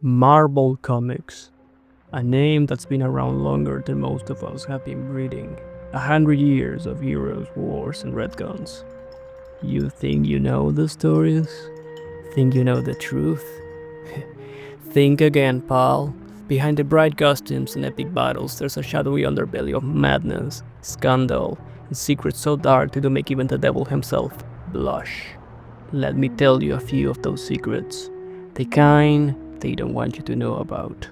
Marvel Comics, a name that's been around longer than most of us have been breathing. 100 years of heroes, wars, and red guns. You think you know the stories? Think you know the truth? Think again, pal. Behind the bright costumes and epic battles, there's a shadowy underbelly of madness, scandal, and secrets so dark they don't make even the devil himself blush. Let me tell you a few of those secrets. The kind they don't want you to know about.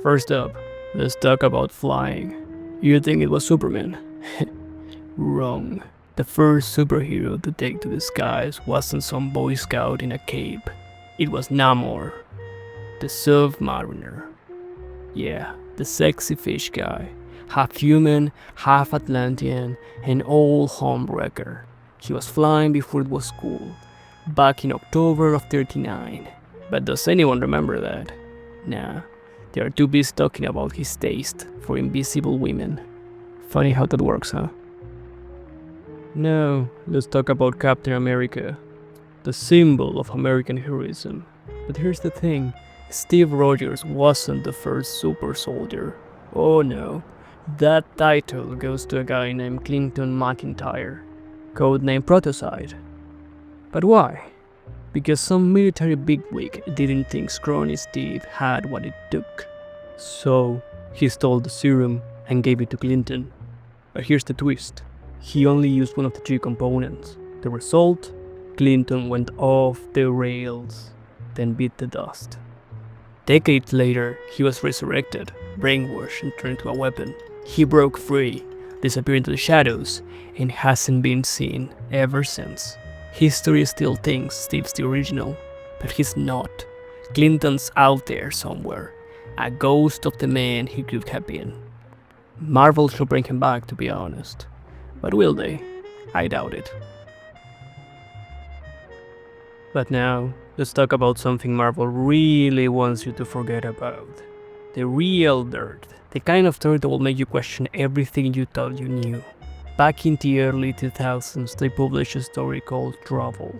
First up, let's talk about flying. You think it was Superman? Wrong. The first superhero to take to the skies wasn't some boy scout in a cape. It was Namor, the submariner. Yeah, the sexy fish guy. Half human, half Atlantean, an old homewrecker. He was flying before it was cool, back in October of 39. But does anyone remember that? Nah, they are too busy talking about his taste for invisible women. Funny how that works, huh? Now, let's talk about Captain America, the symbol of American heroism. But here's the thing, Steve Rogers wasn't the first super soldier. Oh no, that title goes to a guy named Clinton McIntyre, codename Protocyte. But why? Because some military bigwig didn't think scrawny Steve had what it took. So, he stole the serum and gave it to Clinton. But here's the twist. He only used one of the three components. The result? Clinton went off the rails, then bit the dust. Decades later, he was resurrected, brainwashed, and turned into a weapon. He broke free, disappeared into the shadows, and hasn't been seen ever since. History still thinks Steve's the original, but he's not. Clinton's out there somewhere, a ghost of the man he could have been. Marvel should bring him back, to be honest. But will they? I doubt it. But now, let's talk about something Marvel really wants you to forget about. The real dirt. The kind of dirt that will make you question everything you thought you knew. Back in the early 2000s, they published a story called Trouble.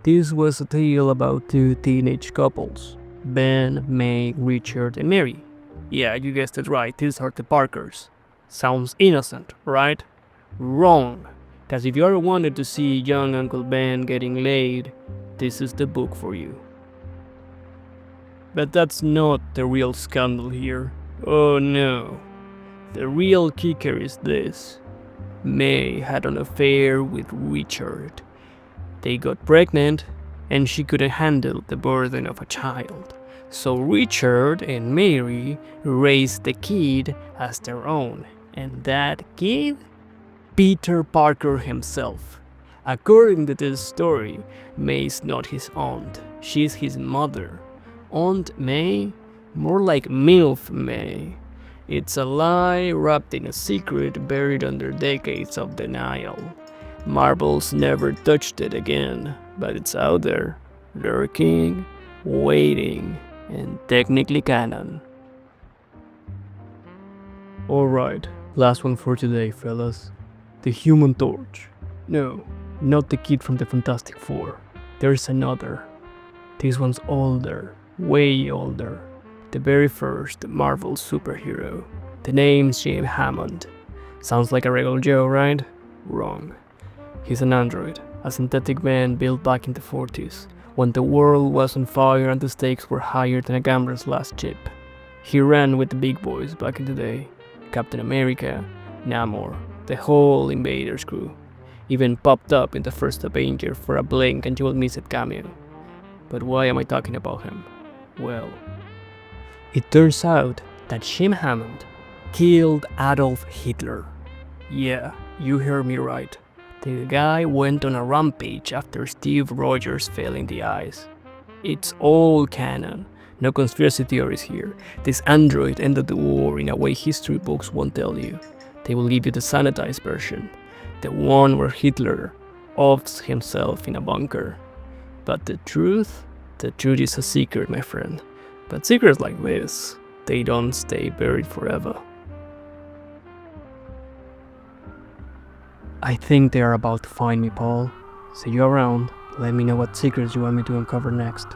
This was a tale about two teenage couples, Ben, May, Richard, and Mary. Yeah, you guessed it right, these are the Parkers. Sounds innocent, right? Wrong. Cause if you ever wanted to see young Uncle Ben getting laid, this is the book for you. But that's not the real scandal here. Oh no. The real kicker is this. May had an affair with Richard. They got pregnant, and she couldn't handle the burden of a child. So Richard and Mary raised the kid as their own. And that kid? Peter Parker himself. According to this story, May's not his aunt, she's his mother. Aunt May? More like MILF May. It's a lie wrapped in a secret buried under decades of denial. Marvel's never touched it again, but it's out there, lurking, waiting, and technically canon. Alright, last one for today, fellas. The Human Torch. No, not the kid from the Fantastic Four. There's another. This one's older, way older. The very first Marvel superhero. The name's Jim Hammond. Sounds like a regular Joe, right? Wrong. He's an android, a synthetic man built back in the 40s, when the world was on fire and the stakes were higher than a gambler's last chip. He ran with the big boys back in the day. Captain America, Namor, the whole Invaders crew. Even popped up in the first Avenger for a blink and you will miss it cameo. But why am I talking about him? Well, it turns out that Jim Hammond killed Adolf Hitler. Yeah, you heard me right. The guy went on a rampage after Steve Rogers fell in the ice. It's all canon. No conspiracy theories here. This android ended the war in a way history books won't tell you. They will give you the sanitized version. The one where Hitler offs himself in a bunker. But the truth is a secret, my friend. But secrets like this, they don't stay buried forever. I think they are about to find me, Paul. See you around. Let me know what secrets you want me to uncover next.